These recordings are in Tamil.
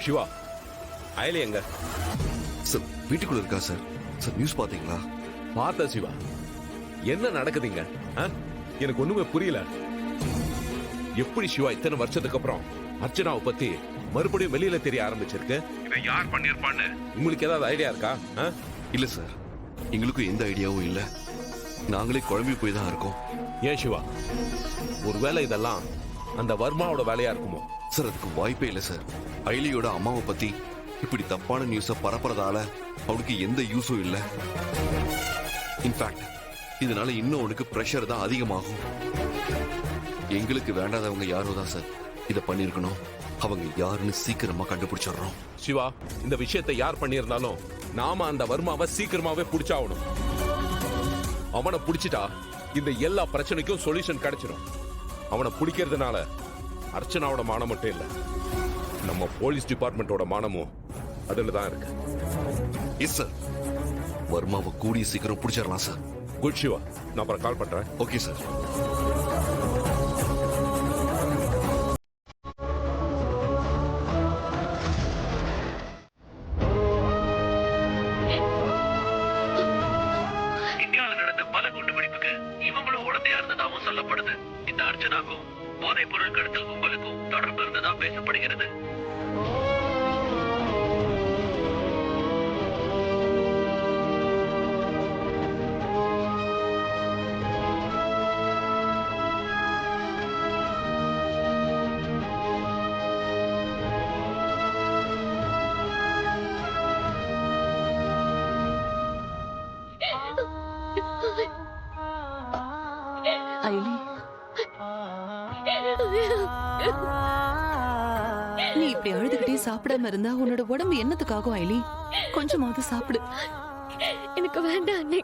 சிவா, அயலி எங்க? சார் வீட்டுக்குள்ள இருக்கா சார். சார் நியூஸ் பாத்தீங்களா? பார்த்த சிவா, என்ன நடக்குதுங்க? எனக்கு ஒண்ணுமே புரியல. எப்படி சிவா இத்தனை வருஷத்துக்கு அப்புறம் அர்ச்சனாவை பத்தி மறுபடியும் வெளியில தெரிய ஆரம்பிச்சிருக்கு? இதை யார் பண்ணிருப்பான்னு உங்களுக்கு ஏதாவது ஐடியா இருக்கா? இல்ல சார், எங்களுக்கும் எந்த ஐடியாவும் இல்ல. நாங்களே குழம்பி போய் தான் இருக்கோம். ஏன் சிவா, ஒருவேளை இதெல்லாம் அந்த வர்மாவோட வேலையா இருக்குமோ? சார் அதுக்கு வாய்ப்பே இல்லை சார். அயலியோட அம்மாவை பத்தி இப்படி தப்பான நியூஸ பரப்புறதால அவனுக்கு எந்த யூஸும் இல்லை. இன்ஃபேக்ட் இதனால இன்னும் அவனுக்கு பிரஷர் தான் அதிகமாகும். எங்களுக்கு வேண்டாதவங்க யாரோ தான் சார் இதை பண்ணிருக்கணும். அவங்க யாருன்னு சீக்கிரமா கண்டுபிடிச்சிடறோம். சிவா, இந்த விஷயத்தை யார் பண்ணியிருந்தாலும் நாம அந்த வர்மாவை சீக்கிரமாவே பிடிச்சாகணும். அவனை பிடிச்சிட்டா இந்த எல்லா பிரச்சனைக்கும் சொல்யூஷன் கிடைச்சிடும். அவனை பிடிக்கிறதுனால அர்ச்சனாவோட மானம் மட்டும் இல்ல, நம்ம போலீஸ் டிபார்ட்மெண்டோட மானமும் அதுல தான் இருக்கு. எஸ் சார், வர்மாவை கூடிய சீக்கிரம் பிடிச்சிடலாம் சார். குட் சிவா, நான் அப்புறம் கால் பண்றேன். Okay sir. இந்தியாவில் நடந்த பல குண்டுவெடிப்புக்கு இவங்களும் உடனே இருந்ததாகவும் சொல்லப்படுது. இந்த அர்ச்சனாக்கும் போதைப் பொருள் கடத்தல் கும்பலுக்கும் தொடர்பு இருந்ததா பேசப்படுகிறது. அயலி, நீ இப்படி அழுதுகிட்டே சாப்பிடாம இருந்தா உன்னோட உடம்பு என்னத்துக்காகும் அயலி? கொஞ்சமாவது சாப்பிடு. எனக்கு வேண்டாம் அண்ணே,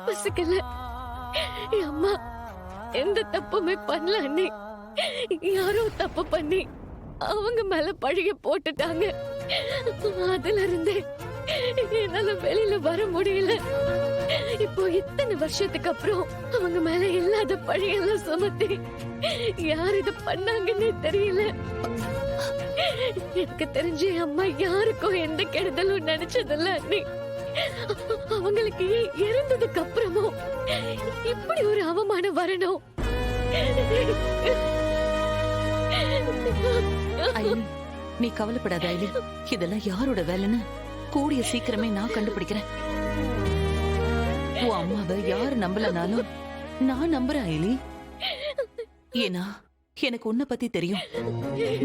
பசிக்கல. என் அம்மா எந்த தப்புமே பண்ணல அண்ணே. யாரோ தப்பு பண்ணி அவங்க மேல பழிய போட்டுட்டாங்க. அதுல இருந்தே என்னால வெளியில வர முடியல. இப்போ இத்தனை வருஷத்துக்கு அப்புறம் அவங்க மேல இல்லாத பழியெல்லாம் சுமத்தி யார் இது பண்ணாங்கன்னு தெரியல. எனக்கு தெரிஞ்ச அம்மா யாருக்கும் எந்த கெடுதலும் நினைச்சதில்ல அண்ணே. அவங்களுக்கு இறந்ததுக்கு அப்புறமும் இப்படி ஒரு அவமானம் வரணும்? அயலி, நீ கவலைப்படாத அயலி. இதெல்லாம் யாரோட வேலைன்னு கூடிய சீக்கிரமே நான் கண்டுபிடிக்கிறேன். உன் அம்மாவை யாரு நம்பலனாலும் நான் நம்புறேன் அயலி. ஏன்னா எனக்கு உன்னை பத்தி தெரியும்.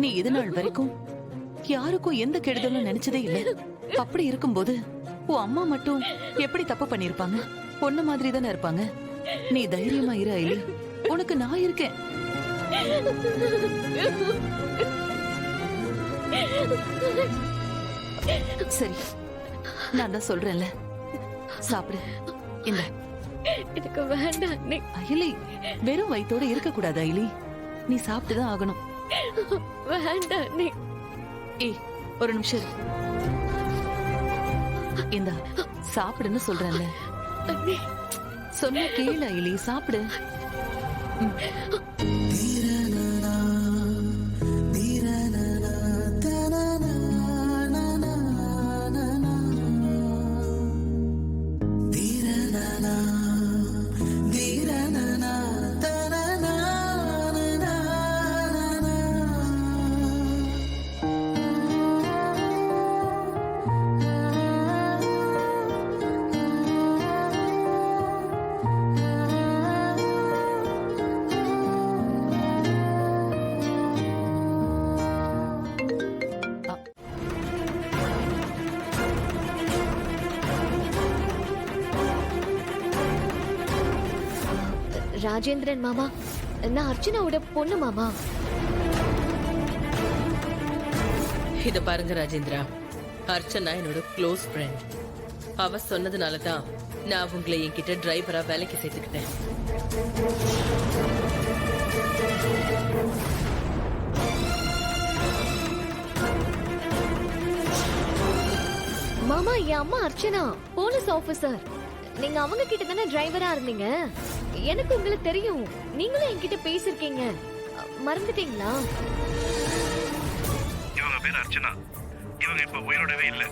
நீ இது நாள் வரைக்கும் யாருக்கும் எந்த கெடுதலும் நினைச்சதே இல்லை. அப்படி இருக்கும்போது உன் அம்மா மட்டும் எப்படி தப்பு பண்ணிருப்பாங்க? பொண்ணு மாதிரி தானே இருப்பாங்க. நீ தைரியமா இரு அயலி, உனக்கு நான் இருக்கேன். சரி, நான் தான் சொல்றேன்ல, சாப்பிடு. இந்த எனக்கு வேண்டாம் அண்ணே. அயலி, வெறும் வயித்தோட இருக்க கூடாது அயலி. நீ சாப்பிட்டுதான் ஆகணும். வேண்டாம் அண்ணே. ஏய், ஒரு நிமிஷம் இரு. இந்தா சாப்பிடுன்னு சொல்றேன்ல. அண்ணே, சொன்ன கேளு அயலி, சாப்பிடு. ராஜேந்திரன் மாமா, நான் அர்ச்சனாவோட பொண்ணு மாமா. இத பாருங்க ராஜேந்திரா, அர்ச்சனா என்னோட க்ளோஸ் ஃப்ரெண்ட். அவ சொன்னதுனாலதான் நான் உங்களை என்கிட்ட டிரைவரா வேலைக்கு சேர்த்துக்கிட்டேன். மாமா, என் அம்மா அர்ச்சனா போலீஸ் ஆபீசர். நீங்க அவங்க கிட்ட தானே டிரைவரா இருந்தீங்க. எனக்கு உங்களை தெரியும். நீங்களும் என்கிட்ட பேசிருக்கீங்க. மறந்துட்டீங்களா? இவங்க பேர் அர்ச்சனா. இவங்க இப்ப உயிரோடவே இல்லை.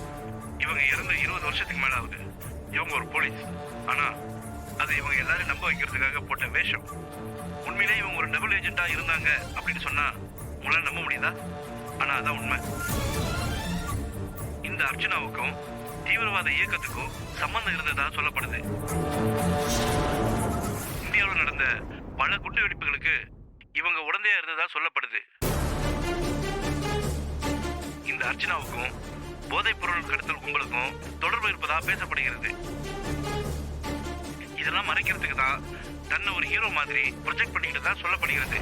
இவங்க இறந்து 20 வருஷத்துக்கு மேல ஆகுது. இவங்க ஒரு போலீஸ். ஆனா அது இவங்க எல்லாரும் நம்ப வைக்கிறதுக்காக போட்ட வேஷம். உண்மையிலே இவங்க ஒரு டபுள் ஏஜென்ட்டா இருந்தாங்க அப்படின்னு சொன்னா உங்களால நம்ப முடியுதா? ஆனா அதான் உண்மை. இந்த அர்ச்சனாவுக்கும் தீவிரவாத இயக்கத்துக்கும் சம்பந்தம் இருந்ததா சொல்லப்படுது. இந்தியாவில் நடந்த பல குண்டு வெடிப்புகளுக்கு இவங்க உடந்தையா இருந்ததா சொல்லப்படுது. இந்த அர்ச்சனாவுக்கும் போதைப் பொருள் கடத்தல் கும்பலுக்கும் தொடர்பு இருப்பதா பேசப்படுகிறது. இதெல்லாம் மறைக்கிறதுக்கு தான் தன்னை ஒரு ஹீரோ மாதிரி ப்ரொஜெக்ட் பண்ணிக்கிட்டு தான் சொல்லப்படுகிறது.